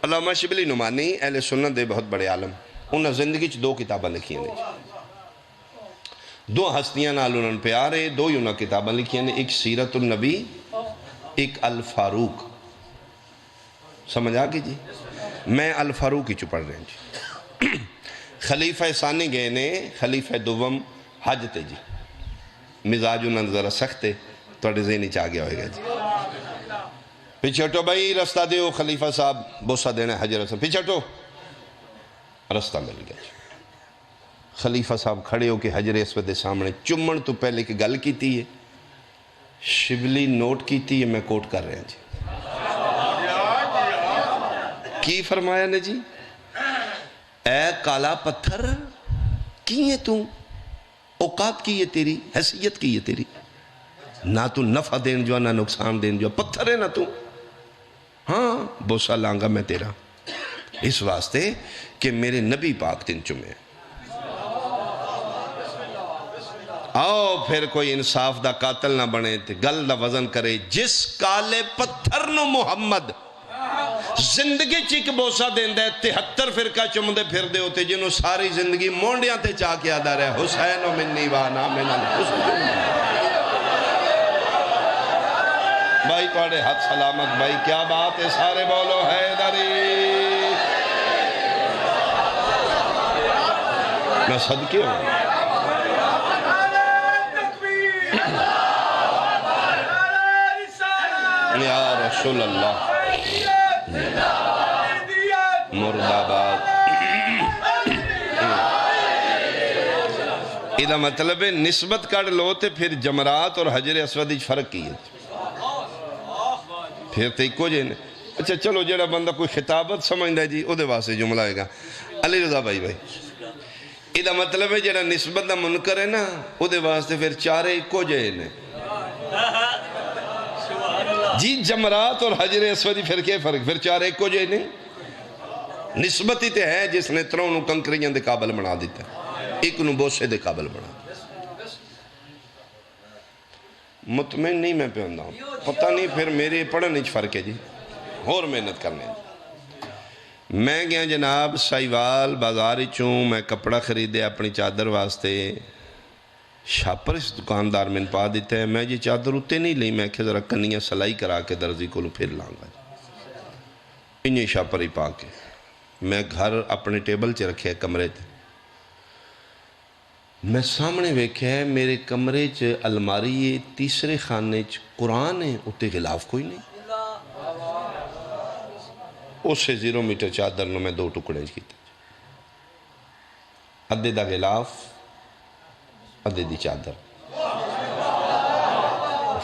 علامہ شبلی نعمانی اہل سنت دے بہت بڑے عالم، انہاں زندگی چ 2 کتاباں لکھیاں نے، 2 ہستیاں نال انہاں پیار ہے، 2 ہی انہاں کتاباں لکھیاں نے، ایک سیرت النبی، ایک الفاروق۔ سمجھ آ گئی جی؟ میں الفاروق ہی پڑھ رہے ہیں جی۔ خلیفہ ثانی گئے نے، خلیفہ دوم حج تے جی، مزاج انہاں ذرا سخت ہے، توڑے ذہنی چاہ گیا ہوئے گا جی۔ پیچھے ہٹو بھائی، رستہ دیو، خلیفہ صاحب بوسہ دینا ہے حجر اسود، پیچھے ہٹو، رستہ مل گیا جی۔ خلیفہ صاحب کھڑے ہو کے حجر اسود دے سامنے چمن تو پہلے کی گل کی تھی ہے، شبلی نوٹ کی تھی ہے، میں کوٹ کر رہے ہیں جی۔ کی فرمایا نے جی؟ اے کالا پتھر، کی ہے تو؟ اوقات کی ہے تیری، حیثیت کی ہے تیری، نہ تو نفع دین جو نہ نقصان دین جو، پتھر ہے نہ تو، ہاں بوسہ لانگا میں تیرا، اس واسطے کہ میرے نبی پاک تن چمے۔ آؤ پھر کوئی انصاف دا قاتل نہ بنے تے گل دا وزن کرے، جس کالے پتھر نو محمد زندگی چیک بوسہ دین دے 73 فرقہ چمدے پھر دے ہوتے، جنہوں ساری زندگی مونڈیاں تے چاہ کے آدھا رہے، حسین و منی وانا من الحسین۔ بھائی توڑے ہاتھ سلامت، بھائی کیا بات ہے، سارے بولو حیدری۔ میں صدقے ہوں یا رسول اللہ، مرد آباد۔ ایدہ مطلب ہے نسبت کر لو تے پھر جمرات اور حجر اسود فرق کی ہے، پھر تے ایک کو جینے۔ اچھا چلو جیڑا بندہ کوئی خطابت سمجھتا ہے جی، او دے واسے جملہ ہے گا علی رضا بھائی بھائی، ایدہ مطلب ہے جیڑا نسبت دا منکر ہے نا، او دے واسے پھر چارے ایک کو جینے جی۔ جمرات اور حجر اسود پھر کیا فرق؟ پھر چارے ایک کو جینے، نسبتی تے ہے جس نے ترونو کنکریاں دے قابل بنا دیتا ہے، ایک نو بوسے دے قابل بنا دیتا ہے۔ مطمئن نہیں میں پہ ہوندہ ہوں، پتہ نہیں پھر میرے پڑھنے چھ فرق ہے جی، اور محنت کرنے ہیں۔ میں گیا جناب سائیوال بازاری چوں، میں کپڑا خریدے اپنی چادر واسطے، شاپر اس دکاندار میں پا دیتا ہے، میں یہ چادر اتے نہیں لئی، میں کہ ذرا کنیاں سلائی کرا کے درزی کو پھر لانگا جی، انہیں شاپر ہی پا کے میں گھر اپنے ٹیبل چے رکھے کمرے تھے، میں سامنے ویکھے ہے میرے کمرے چے الماری تیسرے خانے چے قرآن ہے، اتے غلاف کوئی نہیں، اسے 0 میٹر چادر نو میں 2 ٹکڑے کیتے، ادھے دا غلاف ادھے دی چادر،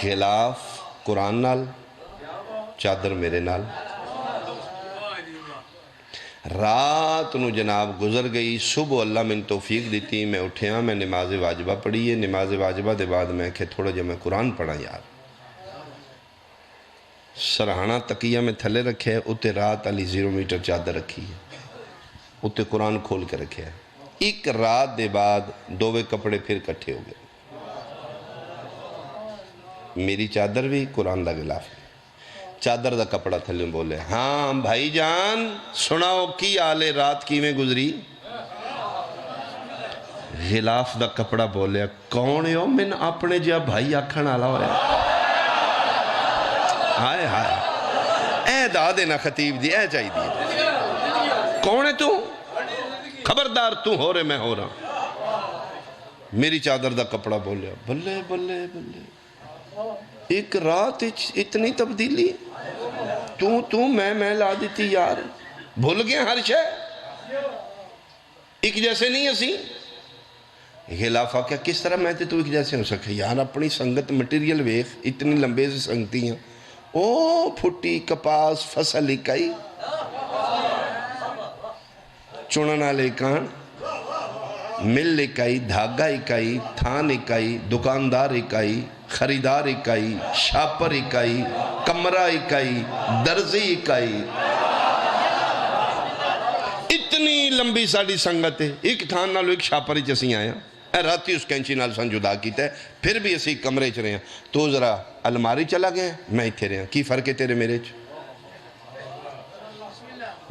غلاف قرآن نال، چادر میرے نال۔ رات نو جناب گزر گئی، صبح اللہ من توفیق دیتی، میں اٹھیا، میں نماز واجبہ پڑھی ہے، نماز واجبہ دے بعد میں کہ تھوڑا جب میں قرآن پڑھا یار، سرحانہ تقیہ میں تھلے رکھے ہے، اتے رات علی 0 میٹر چادر رکھی ہے، اتے قرآن کھول کے رکھے ہے، ایک رات دے بعد 2 کپڑے پھر کٹھے ہو گئے، میری چادر بھی قرآن دا غلاف، چادر دا کپڑا تھلے بولے، ہاں بھائی جان سناؤ کی آلے رات کی میں گزری؟ غلاف دا کپڑا بولے، کون ہو؟ من اپنے جا بھائی آکھن آلا ہویا، ہائے ہائے، اے دادے نا خطیب دی، اے چاہی دی، کون ہے تو؟ خبردار تو ہو رہے میں ہو رہا۔ میری چادر دا کپڑا بولے، بلے بلے بلے، ایک رات اتنی تبدیلی، تو میں لا دیتی یار، بھول گئے ہر شے، ایک جیسے نہیں اسی۔ غلافہ کیا کس طرح میں تو ایک جیسے ہو سکے یار، اپنی سنگت مٹیریل ویخ، اتنی لمبے سے سنگتی ہیں، او پھٹی کپاس فصل اکائی، چوننا لے کان، مل اکائی، دھاگا اکائی، تھان اکائی، دکاندار اکائی، خریدار اکائی، شاپر اکائی، کمرہ اکائی، درزی اکائی، اتنی لمبی ساڑی سنگت ہے، ایک تھان نالو ایک شاپر ہی چسی آیا، اے راتی اس کینچی نال سن جدا کیتا ہے، پھر بھی اسی کمرے چ رہے ہیں، تو ذرا الماری چلا گئے میں ہی تھے رہے ہیں، کی فرق ہے تیرے میرے چ؟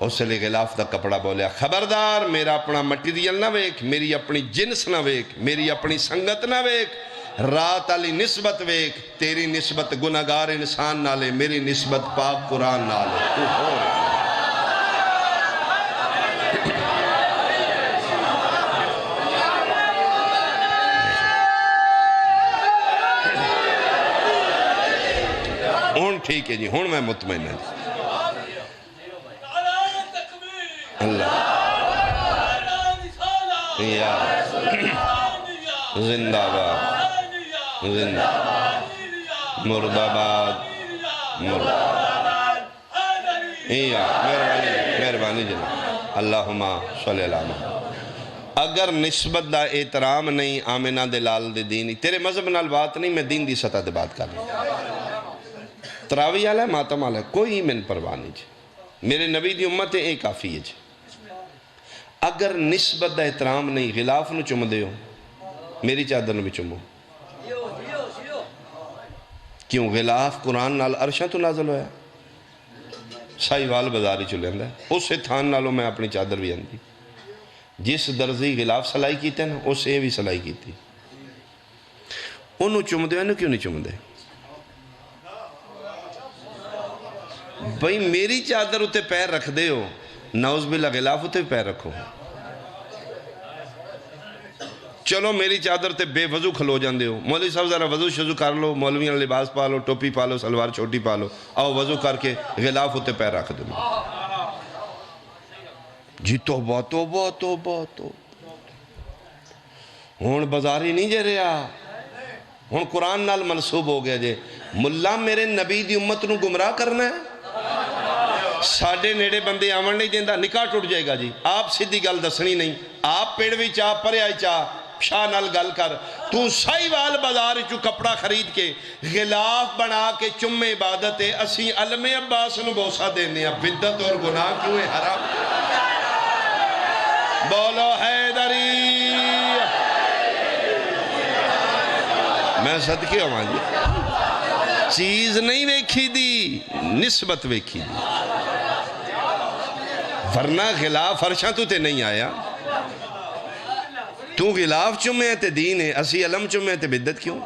اس لئے غلاف دا کپڑا بولیا خبردار میرا اپنا مٹیریل نہ ویک، میری اپنی جنس نہ ویک، میری اپنی سنگت نہ ویک، رات علی نسبت ویک، تیری نسبت گناہگار انسان نالے، میری نسبت پاک قرآن نالے، تو ہو رہے ہون ٹھیک ہے جی، ہون میں مطمئن ہے اللہ یا زندہ باد زندہ مرد آباد مرد مہربانی جناب اللہم صلی اللہ علیہ وسلم۔ اگر نسبت دا احترام نہیں آمنہ دے لال دے دینی تیرے مذہب نال بات نہیں، میں دین دی سطح دے بات کر رہا تراوی آلہ ہے ماتم آلہ ہے کوئی من پرواہ نہیں جی، میرے نبی دی امت ہے ایک کافی ہے جی۔ اگر نسبت دا احترام نہیں غلاف نو چم دے ہو میری چادر نو بھی چمو، کیوں غلاف قرآن نال عرشاں تو نازل ہویا سائی وال بازاری چلے اندہ اس سے تھان نالوں میں اپنی چادر بھی اندھی، جس درزی غلاف سلائی کیتے ہیں اس سے بھی سلائی کیتی، انہوں چم دے انہوں کیوں نہیں چم دے؟ بھئی میری چادر اتے پیر رکھ دے ہو، نعوذ باللہ غلاف اتے پیر رکھو، چلو میری چادر تے بے وضو کھلو جان دے ہو، مولوی صاحب ذرا وضو شضو کر لو، مولویاں لباس پا لو، ٹوپی پا لو، سلوار چھوٹی پا لو، آؤ وضو کر کے غلاف اتے پیر رکھ دو جی توبہ توبہ توبہ توبہ ہون بازاری نہیں جے رہا، ہون قرآن نال منصوب ہو گیا جے ملا میرے نبی دی امت نو گمراہ کرنا ہے ساڑھے نیڑے بندے آمن نہیں دیندہ نکاح ٹوٹ جائے گا جی، آپ سیدھی گل دسنی نہیں، آپ پیڑوی چاہ پرے آئی چاہ شاہ نال گل کر، تو سائی وال بازار چو کپڑا خرید کے غلاف بنا کے چم عبادت ہے، اسی علم عباس نو بوسا دینے ہیں بدت اور گناہ کیوں ہے حرام بولو حیدری میں صدقے ہوں جی چیز نہیں ویکھی دی نسبت ویکھی دی ورنہ غلاف فرشاں تو تے نہیں آیا تو غلاف چمیں تے دین ہے اسی علم چمیں تے بدت کیوں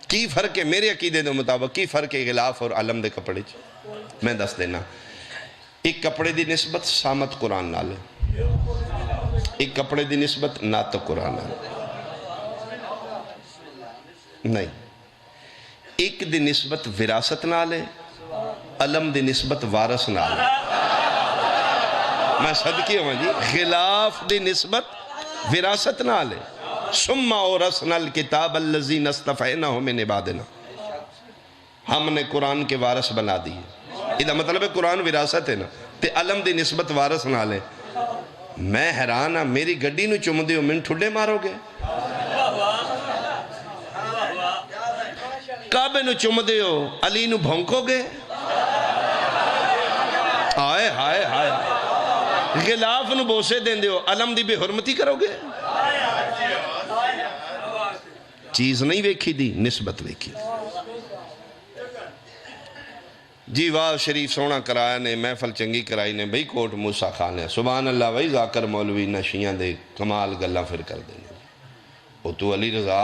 کی فرق ہے میرے عقیدے دے مطابق کی فرق ہے غلاف اور علم دے کپڑے میں دس دینا ایک کپڑے دی نسبت سامت قرآن نال ہے ایک کپڑے دی نسبت ناطق قرآن نال نہیں ایک دی نسبت وراثت نال ہے علم دی نسبت وارث نال ہے میں صدقی ہوں جی غلاف دی نسبت وراثت نال ہے ثم اورثنا الکتاب الذی نصطفینہ من عبادنا ہم نے قرآن کے وارث بنا دی یہ مطلب ہے قرآن وراثت ہے نا تے علم دی نسبت وارث نال ہے میں حیران ہاں میری گڈی نو چم دیو من ٹھڈے مارو گے کعبے نو چم دیو علی نو بھونکو گے آئے ہائے ہائے غلاف نو بوسے دیں دیو علم دی بے حرمتی کرو گے چیز نہیں ویکھی دی نسبت ویکھی دی جی واہ شریف سونا کرایا نے محفل چنگی کرائی نے بھئی کوٹ موسیٰ خان ہے سبحان اللہ بھئی ذاکر مولوی نشیاں دے کمال گلہ پھر کر دینے وہ تو علی رضا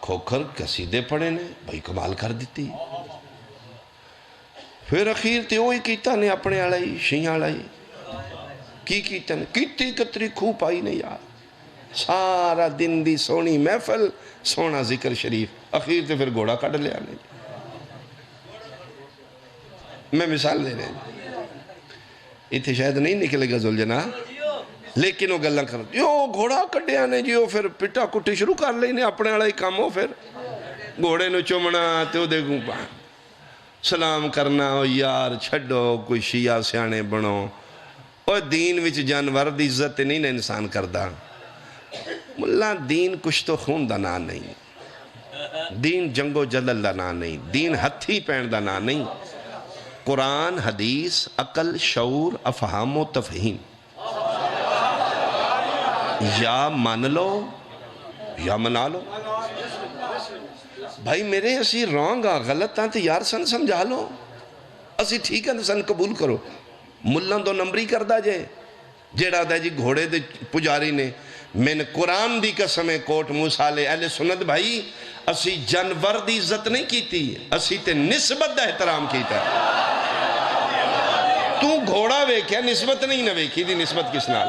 کھوکھر قصیدے پڑھے نے بھئی کمال کر دیتی پھر اخیر تے وہی کیتا نے اپنے آلائی شیعہ آلائی کی کیتا نے کیتی کتری کھو پائی نے یار سارا دن دی سونی محفل سونا ذکر شریف اخیر تے پھر گھوڑا کٹ لیا نے میں مثال دے رہے ہیں اتھے شاید نہیں نکلے گا زلجنہ لیکن وہ گلہ کر جو گھوڑا کٹیا نے جیو پھر پٹا کٹی شروع کر لینے اپنے والا ہی کام ہو پھر گھوڑے نو چمنا تو دے گوں پا سلام کرنا او یار چھڑو کوئی شیعہ سیانے بنو اور دین وچ جانور دی عزت نہیں نہ انسان کردہ ملا دین کچھ تو خون دا نا نہیں دین جنگ و جدل دا نا نہیں دین ہتھی پین دا نا نہیں قرآن حدیث عقل شعور افہام و تفہیم یا مان لو یا منا لو بھائی میرے اسی رونگا غلط تھا تو یار سن سمجھا لو اسی ٹھیک ہے سن قبول کرو ملان دو نمبری کردہ جائے جیڑا دا جی گھوڑے دے پجاری نے میں نے قرآن دی قسم کوٹ موسیٰ علیہ اہل سنت بھائی اسی جانور دی عزت نہیں کیتی اسی تے نسبت دا احترام کیتا ہے تو گھوڑا ویکھیا نسبت نہیں نہ ویکھی دی نسبت کس نال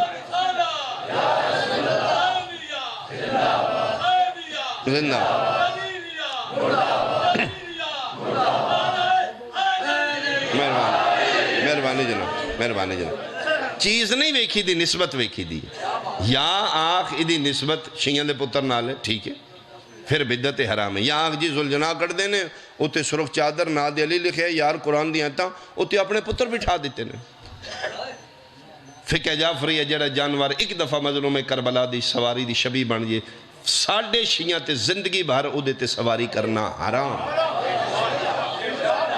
زندہ مہربانی جناب چیز نہیں ویکھی دی نسبت ویکھی دی یا آنکھ ادھی نسبت شیعہ دے پتر نال ہے ٹھیک ہے پھر بدعت حرام ہے یا آنکھ جی ذوالجناح کر دینے اتے صرف چادر ناد علی لکھے یار قرآن دی آتا اتے اپنے پتر بٹھا دیتے نے فقہ جعفری ہے جڑا جانور ایک دفعہ مظلوم کربلا دی سواری دی شبی بن جے ساڑھے شیعہ تے زندگی بھر او دیتے سواری کرنا حرام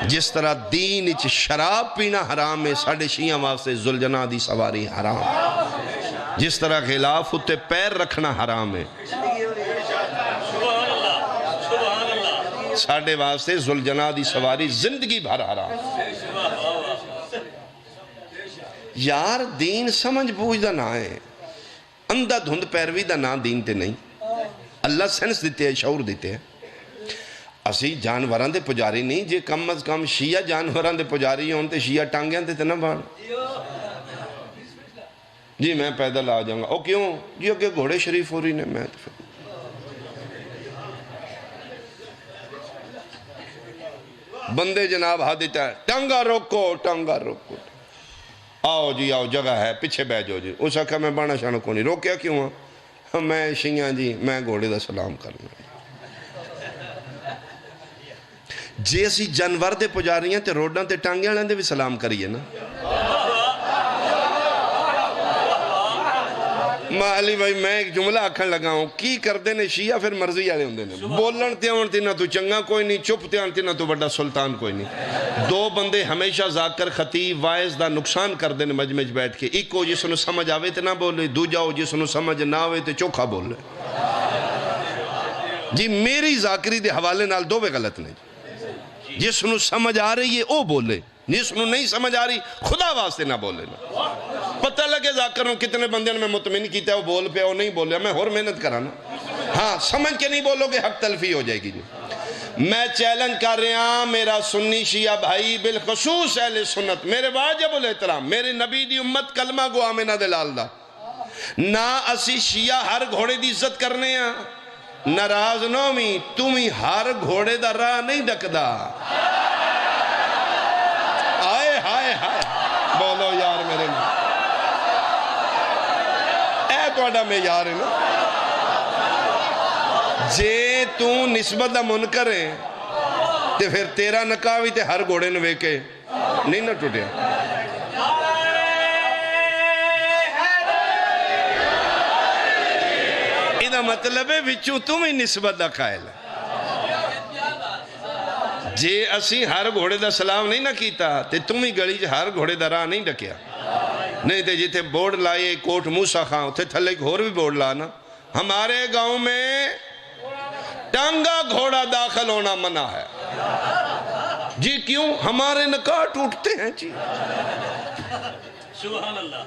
جس طرح دین اچھ شراب پینا حرام ہے ساڑھے شیعہ واسطے ذوالجناح دی سواری حرام جس طرح خلاف اتے پیر رکھنا حرام ہے ساڑھے واسطے ذوالجناح دی سواری زندگی بھر حرام یار دین سمجھ بوجھ دا نہ ہے اندھا دھند پیروی دا نہ دین تے نہیں اللہ سینس دیتے ہیں شعور دیتے ہیں اسی جانوران دے پجاری نہیں جے کم از کم شیعہ جانوران دے پجاری ہوں تے شیعہ ٹانگیاں تے نہ بان جی میں پیدل آ جاؤں گا او کیوں جی کہ گھوڑے شریف ہو رہی نے میں بندے جناب ہاں دیتا ہے ٹانگا روکو آؤ جی آؤ جگہ ہے پیچھے بہ جو جی اس آکھا میں بانا شانو کو نہیں روکیا کیوں ہاں میں شیعہ جی میں گھوڑے دا سلام کرنا جے اسی جانور دے پجاریاں تے روڈاں تے ٹانگیاں لیں دے بھی سلام کریے نا علی بھائی میں ایک جملہ آکھن لگا ہوں کی کر دینے شیعہ پھر مرضی آلے ہوں دینے بولن تے ہوں تے نہ تو چنگا کوئی نہیں چپ تے ہوں تے نہ تو بڑا سلطان کوئی نہیں دو بندے ہمیشہ ذاکر خطیب وائز دا نقصان کر دینے مجمج بیٹھ کے ایک کو جس انہوں سمجھ آوے تے نہ بولے دو جاؤ جس انہوں سمجھ نہ آوے تے چوکھا بولے جی میری ذاکری دے حوالے نال دو بے غلط نہیں جس انہوں سمجھ آ رہی ہے او بولے جس انہوں نہیں سمجھ آ رہی خدا واسطے نہ بولے پتہ لگے ذاکروں کتنے بندے میں مطمئن کیتا ہے وہ بول پہ وہ نہیں بولے میں اور محنت کرانا ہاں سمجھ کے نہیں بولو گے حق تلفی ہو جائے گی جی میں چیلنج کر رہا میرا سنی شیعہ بھائی بالخصوص اہل سنت میرے واجب الاحترام میرے نبی دی امت کلمہ گو آمنہ دلال دا نہ اسی شیعہ ہر گھوڑے دی عزت کرنے ہیں ناراض نومی تمہیں ہر گھوڑے دا راہ نہیں ڈکدا آئے ہائے ہائے بولو یار میرے میں اے توڑا میں یار ہے نا جے تو نسبت دا منکر ہے تے پھر تیرا نکاوی تے ہر گھوڑے نوے کے نہیں نہ ٹوٹیا ایدہ مطلب ہے وچوں تم ہی نسبت دا قائل ہے جے اسی ہر گھوڑے دا سلام نہیں نہ کیتا تے تم ہی گڑی جے ہر گھوڑے دا راہ نہیں ڈکیا نہیں تے جیتے بورڈ لائے کوٹ موسیٰ خان تے تھلے ایک اور بھی بورڈ لانا ہمارے گاؤں میں ٹانگا گھوڑا داخل ہونا منع ہے جی کیوں ہمارے نکاح ٹوٹتے ہیں جی سبحان اللہ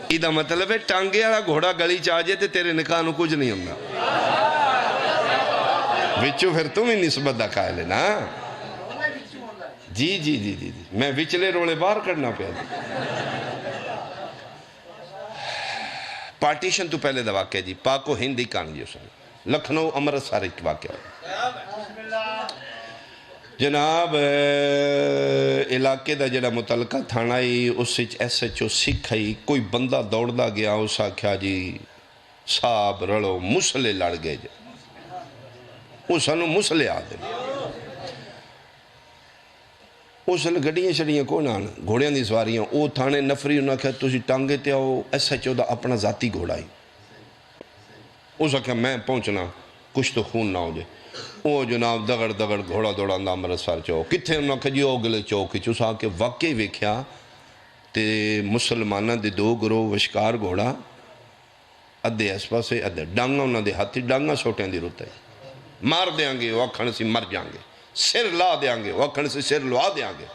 ایدہ مطلب ہے ٹانگے آرہ گھوڑا گلی چاہجے تے تیرے نکاح نو کچھ نہیں ہونا وچو پھر تم ہی نسبت دا قائل ہے نا جی جی جی جی میں وچلے رولے بار کرنا پہ پارٹیشن تو پہلے دا واقعہ جی پاک و ہندی کان جی اسے لکھنؤ امرتسر ایک واقعہ جناب علاقے دا جڑا متعلقہ تھانائی اس سے ایس ایچ او سکھائی کوئی بندہ دوڑ دا گیا اس آکھیا جی صاحب رڑو مسلے لڑ گئے جی اس انہوں مسلے آدھے اس انہوں گڑیاں شڑیاں کون آنا گھوڑیاں دی سواریاں او تھانے نفری انہوں کہا تُسی ٹانگے تے آؤ ایس ایچ او دا اپنا ذاتی گھوڑا ہی اس کہا میں پہنچنا کچھ تو خون نہ ہو جائے او جناب دگڑ دگڑ گھوڑا دوڑا اندہ امرتسر چوک کتھے انہوں کہا جی او گلے چوک چوس آکے واقعی ویکھیا تے مسلمانہ دے دو گروہ وشکار گھوڑا ادھے اس پاس سے ادھے ڈانگا انہوں دے ہاتھی ڈانگا سوٹیں دی روتے مار دیاں گے وہ اکھن سی مر جائیں گے سر لا دیاں گے، وکھن سے سر لوا دیاں گے۔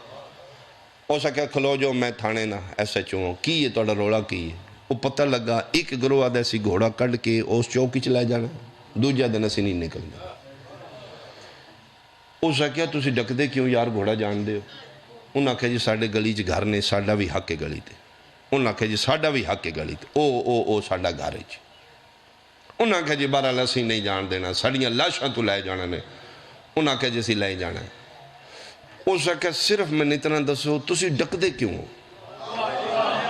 اس آکھیا کھلو جو میں تھانے نہ SHO ہوں، کی ہے توڑا روڑا کی ہے؟ وہ پتہ لگا ایک گروہ آدھا سی گھوڑا کڑ کے اس چوکی چلائے جانا، دوجہ دن اسی نہیں نکلنا۔ اس آکھیا تسی ڈک دے کیوں یار گھوڑا جان دے ہو؟ انہاں آکھیا جی ساڑھے گلی چ گھر نے، ساڑھا بھی حق ہے گلی تے۔ انہاں آکھیا جی ساڑھا بھی حق ہے گلی تے، او ساڑھا گھر ہے جی۔ انہاں آکھیا جی بہرحال اسی نہیں جان دینا، ساڑھیاں لاشاں تو لائے جانا نے۔ انہاں آکھیا جی اسی لائے جانا ہے۔ اس آکھیا صرف میں اتنا دسو تسی ڈک دے کیوں ہو؟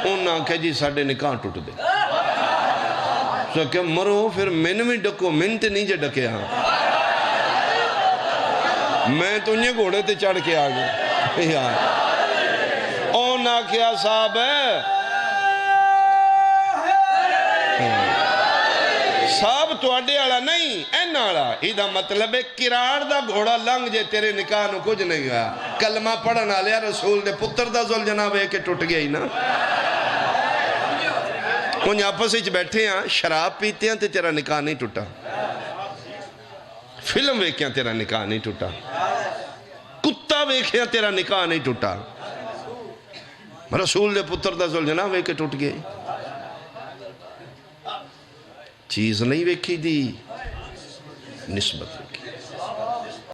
انہاں آکھیا جی ساڑھے نکاح ٹوٹ دے۔ اس آکھیا مرو پھر میں بھی ڈکو، میں تے نہیں جے ڈکے ہاں، میں تو انہیں گھوڑے تے چڑھ کے آگے۔ انہاں آکھیا صاحب صاحب توڑے آڑا نہیں اینہ آڑا، ایدہ مطلب ہے کراڑ دا گھوڑا لنگ جے تیرے نکاح نو کچھ نہیں گیا۔ کلمہ پڑھنا لیا رسول دے پتر دا ذل جناب ہے کہ ٹوٹ گیا ہی نا۔ انہیں آپس ہی بیٹھے ہیں شراب پیتے ہیں تے تیرا نکاح نہیں ٹوٹا، فلم ویکھیں تیرا نکاح نہیں ٹوٹا، کتا ویکھیں تیرا نکاح نہیں ٹوٹا، رسول دے پتر دا ذل جناب ہے کہ ٹوٹ گیا۔ چیز نہیں ویکھی دی، نسبت